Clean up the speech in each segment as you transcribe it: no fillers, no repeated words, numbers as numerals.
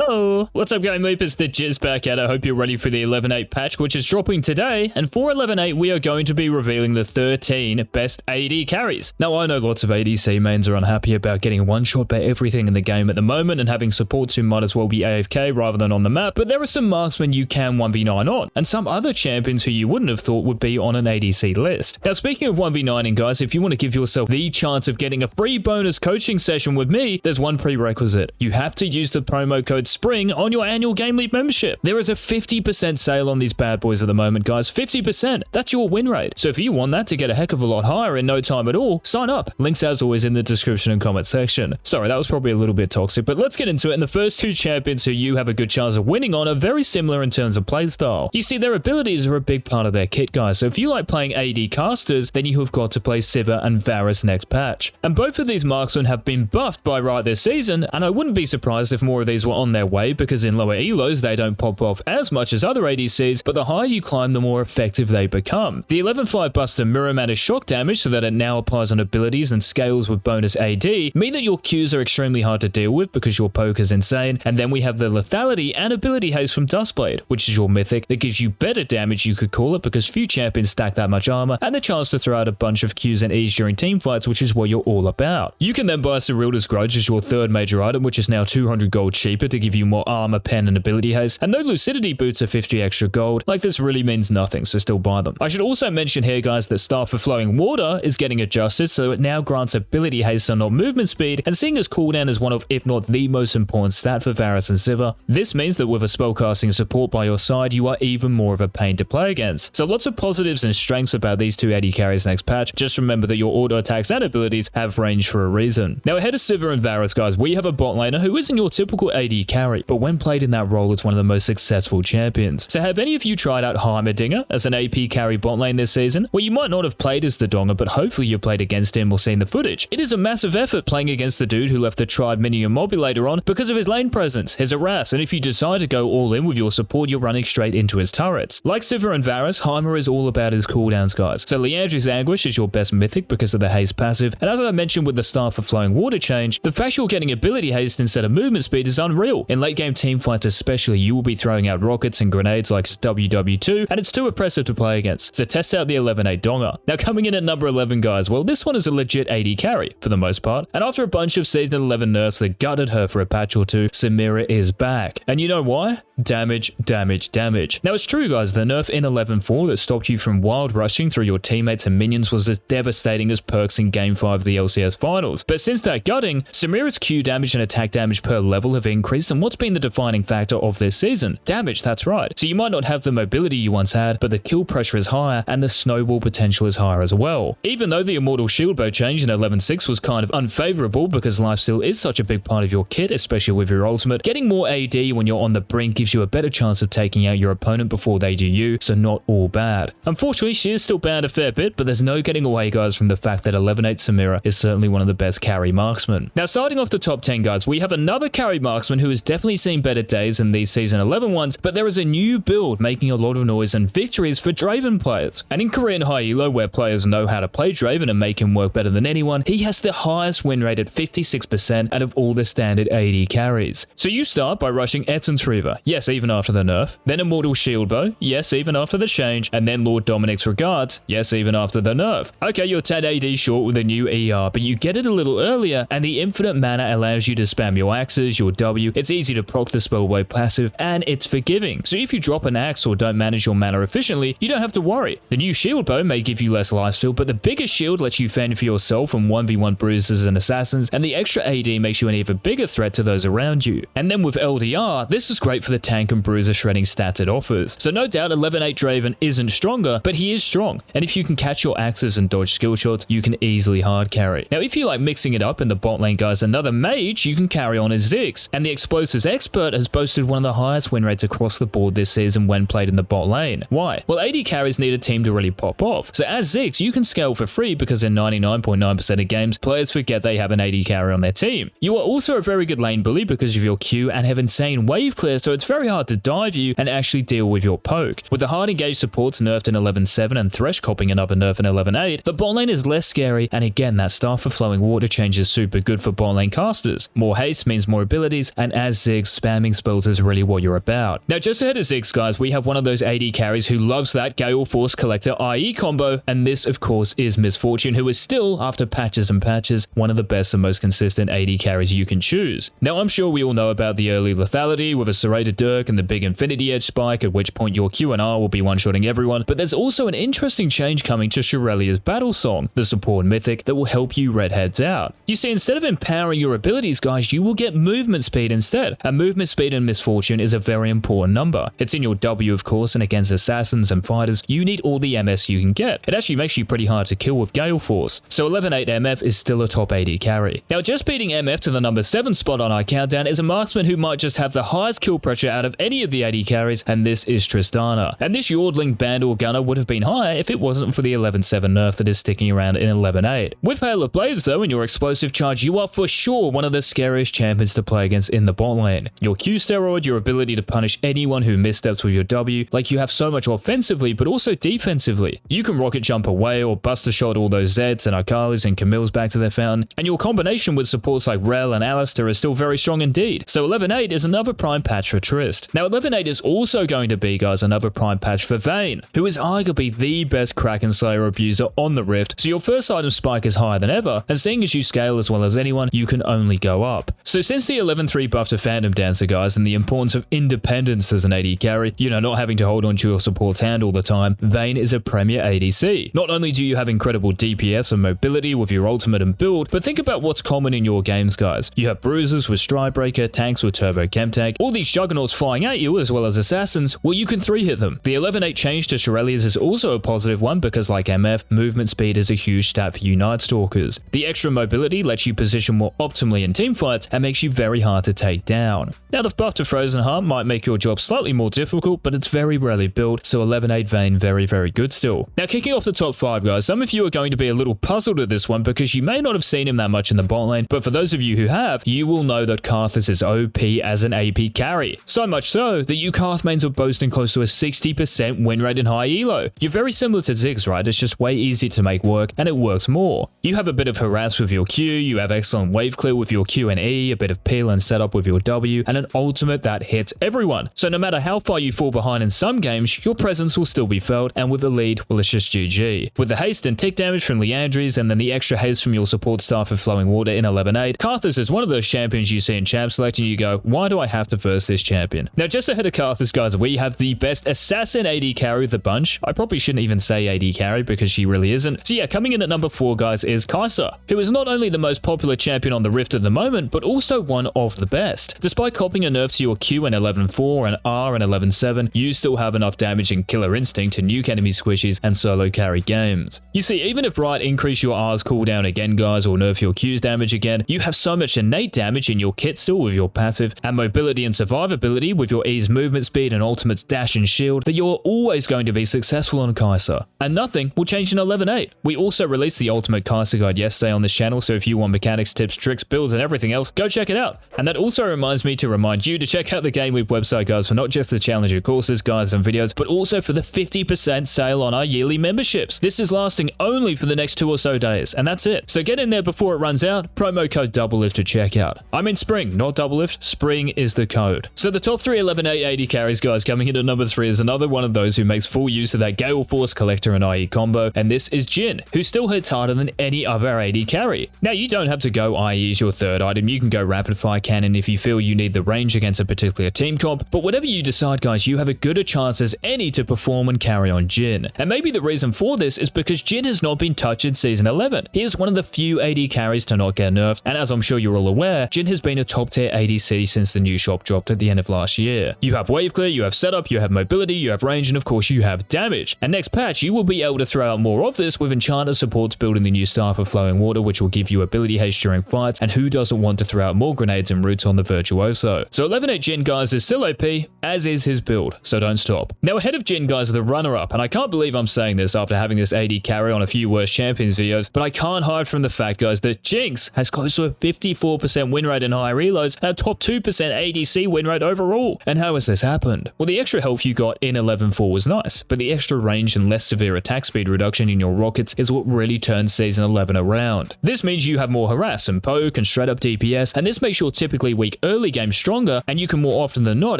Oh, what's up GameLeap? It's the Jizz back at it. I hope you're ready for the 11.8 patch, which is dropping today. And for 11.8, we are going to be revealing the 13 best AD carries. Now, I know lots of ADC mains are unhappy about getting one shot by everything in the game at the moment and having supports who might as well be AFK rather than on the map, but there are some marksmen you can 1v9 on, and some other champions who you wouldn't have thought would be on an ADC list. Now, speaking of 1v9ing, guys, if you want to give yourself the chance of getting a free bonus coaching session with me, there's one prerequisite. You have to use the promo code SPRING on your annual GameLeap membership. There is a 50% sale on these bad boys at the moment, guys. 50%. That's your win rate. So if you want that to get a heck of a lot higher in no time at all, sign up. Links as always in the description and comment section. Sorry, that was probably a little bit toxic, but let's get into it. And the first two champions who you have a good chance of winning on are very similar in terms of playstyle. You see, their abilities are a big part of their kit, guys. So if you like playing AD casters, then you have got to play Sivir and Varus next patch. And both of these marksmen have been buffed by Riot this season, and I wouldn't be surprised if more of these were on their way, because in lower elos they don't pop off as much as other ADCs, but the higher you climb, the more effective they become. The 11.5 Buster Mirror Matter's shock damage, so that it now applies on abilities and scales with bonus AD, mean that your Qs are extremely hard to deal with because your poke is insane. And then we have the lethality and ability haste from Duskblade, which is your mythic that gives you better damage, you could call it, because few champions stack that much armor, and the chance to throw out a bunch of Qs and Es during team fights, which is what you're all about. You can then buy Cyrilda's Grudge as your third major item, which is now 200 gold cheaper to give you more armor, pen, and ability haste, and though Lucidity boots are 50 extra gold, like this really means nothing, so still buy them. I should also mention here, guys, that Staff for Flowing Water is getting adjusted, so it now grants ability haste and not movement speed, and seeing as cooldown is one of, if not the most important stat for Varus and Sivir, this means that with a spellcasting support by your side, you are even more of a pain to play against. So lots of positives and strengths about these two AD carries next patch. Just remember that your auto attacks and abilities have range for a reason. Now, ahead of Sivir and Varus, guys, we have a bot laner who isn't your typical AD carry, but when played in that role is one of the most successful champions. So have any of you tried out Heimerdinger as an AP carry bot lane this season? Well, you might not have played as the Donger, but hopefully you've played against him or seen the footage. It is a massive effort playing against the dude who left the tried minion mobulator on because of his lane presence, his harass, and if you decide to go all in with your support, you're running straight into his turrets. Like Sivir and Varus, Heimer is all about his cooldowns, guys. So Liandry's Anguish is your best mythic because of the haste passive, and as I mentioned with the Staff for Flowing Water change, the fact you're getting ability haste instead of movement speed is unreal. In late game teamfights especially, you will be throwing out rockets and grenades like WW2, and it's too oppressive to play against. So test out the 11.8 Donger. Now coming in at number 11, guys, well, this one is a legit AD carry for the most part, and after a bunch of season 11 nerfs that gutted her for a patch or two, Samira is back. And you know why? Damage, damage, damage. Now it's true, guys, the nerf in 11.4 that stopped you from wild rushing through your teammates and minions was as devastating as perks in Game 5 of the LCS Finals. But since that gutting, Samira's Q damage and attack damage per level have increased, and what's been the defining factor of this season? Damage, that's right. So you might not have the mobility you once had, but the kill pressure is higher and the snowball potential is higher as well. Even though the Immortal Shield Bow change in 11.6 was kind of unfavorable because lifesteal is such a big part of your kit, especially with your ultimate, getting more AD when you're on the brink gives you a better chance of taking out your opponent before they do you, so not all bad. Unfortunately, she is still banned a fair bit, but there's no getting away, guys, from the fact that 11.8 Samira is certainly one of the best carry marksmen. Now, starting off the top 10, guys, we have another carry marksman who has definitely seen better days than these Season 11 ones, but there is a new build making a lot of noise and victories for Draven players. And in Korean high elo, where players know how to play Draven and make him work better than anyone, he has the highest win rate at 56% out of all the standard AD carries. So you start by rushing Essence Reaver, yes, even after the nerf, then Immortal Shield Bow, yes, even after the change, and then Lord Dominic's Regards, yes, even after the nerf. Okay, you're 10 AD short with a new ER, but you get it a little earlier, and the infinite mana allows you to spam your axes, your W, it's easy to proc the spellway passive, and it's forgiving. So if you drop an axe or don't manage your mana efficiently, you don't have to worry. The new Shield Bow may give you less lifesteal, but the bigger shield lets you fend for yourself from 1v1 bruisers and assassins, and the extra AD makes you an even bigger threat to those around you. And then with LDR, this is great for the tank and bruiser shredding stats it offers. So no doubt 11.8 Draven isn't stronger, but he is strong, and if you can catch your axes and dodge skill shots, you can easily hard carry. Now if you like mixing it up in the bot lane, guys, another mage you can carry on is Ziggs, and the Explosives Expert has boasted one of the highest win rates across the board this season when played in the bot lane. Why? Well, AD carries need a team to really pop off, so as Ziggs you can scale for free because in 99.9% of games, players forget they have an AD carry on their team. You are also a very good lane bully because of your Q and have insane wave clear, so it's very hard to dive you and actually deal with your poke. With the hard engaged supports nerfed in 11.7 and Thresh copping another nerf in 11.8, the bot lane is less scary, and again that Staff of Flowing Water change is super good for bot lane casters. More haste means more abilities, and as Ziggs, spamming spells is really what you're about. Now just ahead of Ziggs guys, we have one of those AD carries who loves that Gale Force Collector IE combo, and this of course is Misfortune, who is still, after patches and patches, one of the best and most consistent AD carries you can choose. Now I'm sure we all know about the early lethality with a serrated Dirk and the big Infinity Edge spike, at which point your Q and R will be one-shotting everyone, but there's also an interesting change coming to Shurelia's Battle Song, the support mythic that will help you redheads out. You see, instead of empowering your abilities guys, you will get movement speed instead, and movement speed in Misfortune is a very important number. It's in your W of course, and against assassins and fighters, you need all the MS you can get. It actually makes you pretty hard to kill with Gale Force, so 11.8 MF is still a top AD carry. Now just beating MF to the number 7 spot on our countdown is a marksman who might just have the highest kill pressure out of any of the AD carries, and this is Tristana. And this Yordling band or gunner would have been higher if it wasn't for the 11.7 nerf that is sticking around in 11.8. With Hail of Blades though and your explosive charge, you are for sure one of the scariest champions to play against in the bot lane. Your Q steroid, your ability to punish anyone who missteps with your W, like you have so much offensively but also defensively. You can rocket jump away or buster shot all those Zeds and Akalis and Camille's back to their fountain, and your combination with supports like Rel and Alistair is still very strong indeed. So 11.8 is another prime patch for Trist. Now 11.8 is also going to be guys another prime patch for Vayne, who is arguably the best Kraken Slayer abuser on the Rift, so your first item spike is higher than ever, and seeing as you scale as well as anyone, you can only go up. So since the 11.3 buff to Phantom Dancer guys and the importance of independence as an AD carry, you know, not having to hold on to your support's hand all the time, Vayne is a premier ADC. Not only do you have incredible DPS and mobility with your ultimate and build, but think about what's common in your games guys. You have bruisers with Stridebreaker, tanks with Turbo Chem Tank, all these juggernauts flying at you as well as assassins, well you can 3-hit them. The 11.8 change to Shurelia's is also a positive one because like MF, movement speed is a huge stat for you Night Stalkers. The extra mobility lets you position more optimally in teamfights and makes you very hard to take down. Now the buff to Frozen Heart might make your job slightly more difficult, but it's very rarely built, so 11.8 Vayne very good still. Now kicking off the top 5 guys, some of you are going to be a little puzzled at this one because you may not have seen him that much in the bot lane, but for those of you who have, you will know that Karthus is OP as an AP carry. So much so that you Karth mains are boasting close to a 60% win rate in high elo. You're very similar to Ziggs, right? It's just way easier to make work and it works more. You have a bit of harass with your Q, you have excellent wave clear with your Q and E, a bit of peel and setup with your W, and an ultimate that hits everyone. So no matter how far you fall behind in some games, your presence will still be felt, and with the lead, well it's just GG. With the haste and tick damage from Leandries and then the extra haste from your support Staff of Flowing Water in 11.8, Karthus is one of those champions you see in champ select and you go, why do I have to verse this champion? Now just ahead of Karthus guys, we have the best assassin AD carry of the bunch. I probably shouldn't even say AD carry because she really isn't. So yeah, coming in at number 4 guys is Kai'Sa, who is not only the most popular champion on the Rift at the moment, but also one of the best. Despite copping a nerf to your Q in 11.4 and R in 11.7, you still have enough damage and killer instinct to nuke enemy squishies and solo carry games. You see, even if Riot increase your R's cooldown again guys or nerf your Q's damage again, you have so much innate damage in your kit still with your passive, and mobility and survivability with your E's movement speed and ultimate's dash and shield, that you're always going to be successful on Kai'Sa. And nothing will change in 11.8. We also released the ultimate Kai'Sa guide yesterday on this channel, so if you want mechanics, tips, tricks, builds and everything else, go check it out. And that also reminds me to remind you to check out the GameLeap website guys for not just the Challenger courses, guides and videos, but also for the 50% sale on our yearly memberships. This is lasting only for the next 2 or so days, and that's it. So get in there before it runs out, promo code DOUBLELIFT to check out. I mean spring, not double lift, spring is the code. So the top 3 11.8 AD carries guys, coming in at number 3 is another one of those who makes full use of that Gale Force Collector and IE combo, and this is Jhin, who still hits harder than any other AD carry. Now you don't have to go IE as your third item, you can go Rapid Fire Cannon if you feel you need the range against a particular team comp, but whatever you decide guys, you have a good a chance as any to perform and carry on Jhin. And maybe the reason for this is because Jhin has not been touched in Season 11. He is one of the few AD carries to not get nerfed, and as I'm sure you're all aware, Jhin has been a top tier ADC since the new shop dropped at the end of last year. You have wave clear, you have setup, you have mobility, you have range, and of course you have damage. And next patch, you will be able to throw out more of this with Enchanter supports building the new Staff of Flowing Water, which will give you ability haste during fights, and who doesn't want to throw out more grenades and roots on the Virtuoso? So 11.8 Jhin guys is still OP, as is his build, so don't stop. Now ahead of Jhin guys are the runner-up, and I can't believe I'm saying this after having this AD carry on a few worst champions videos, but I can't hide from the fact guys that Jinx has close to a 54% win rate in high reloads and a top 2% ADC win rate overall. overall. And how has this happened? Well, the extra health you got in 11.4 was nice, but the extra range and less severe attack speed reduction in your rockets is what really turns Season 11 around. This means you have more harass and poke and straight up DPS, and this makes your typically weak early game stronger, and you can more often than not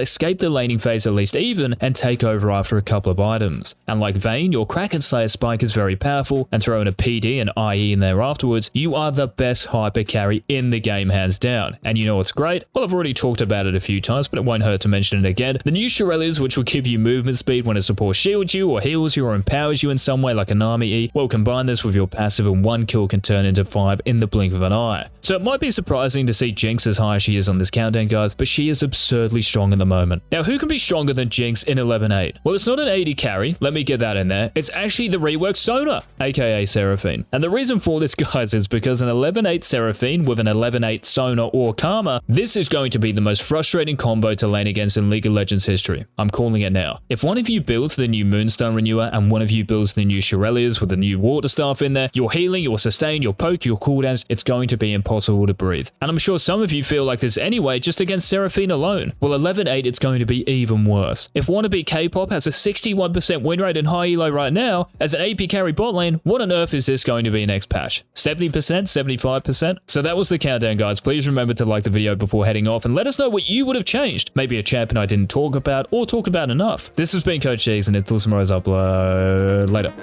escape the laning phase at least even and take over after a couple of items. And like Vayne, your Kraken Slayer spike is very powerful, and throw in a PD and IE in there afterwards, you are the best hyper carry in the game hands down. And you know what's great? Well, I've already talked about it a few times, but it won't hurt to mention it again. The new Shurelya's, which will give you movement speed when a support shields you or heals you or empowers you in some way like a Nami E, well, combine this with your passive and 1 kill can turn into 5 in the blink of an eye. So it might be surprising to see Jinx as high as she is on this countdown, guys, but she is absurdly strong at the moment. Now, who can be stronger than Jinx in 11.8? Well, it's not an AD carry, let me get that in there. It's actually the reworked Sona, aka Seraphine. And the reason for this, guys, is because an 11.8 Seraphine with an 11.8 Sona or Karma, this is going to be the most frustrating combo to lane against in League of Legends history. I'm calling it now. If one of you builds the new Moonstone Renewer and one of you builds the new Shurelya's with the new Water Staff in there, your healing, your sustain, your poke, your cooldowns, it's going to be impossible to breathe. And I'm sure some of you feel like this anyway just against Seraphine alone. Well, 11.8, it's going to be even worse. If wannabe K-pop has a 61% win rate in high elo right now, as an AP carry bot lane, what on earth is this going to be next patch? 70%? 75%? So that was the countdown, guys. Please remember to like the video before heading off and let us know what you would have changed. Maybe a champion I didn't talk about or talk about enough. This has been Coach Ziggs, and until tomorrow's upload, later.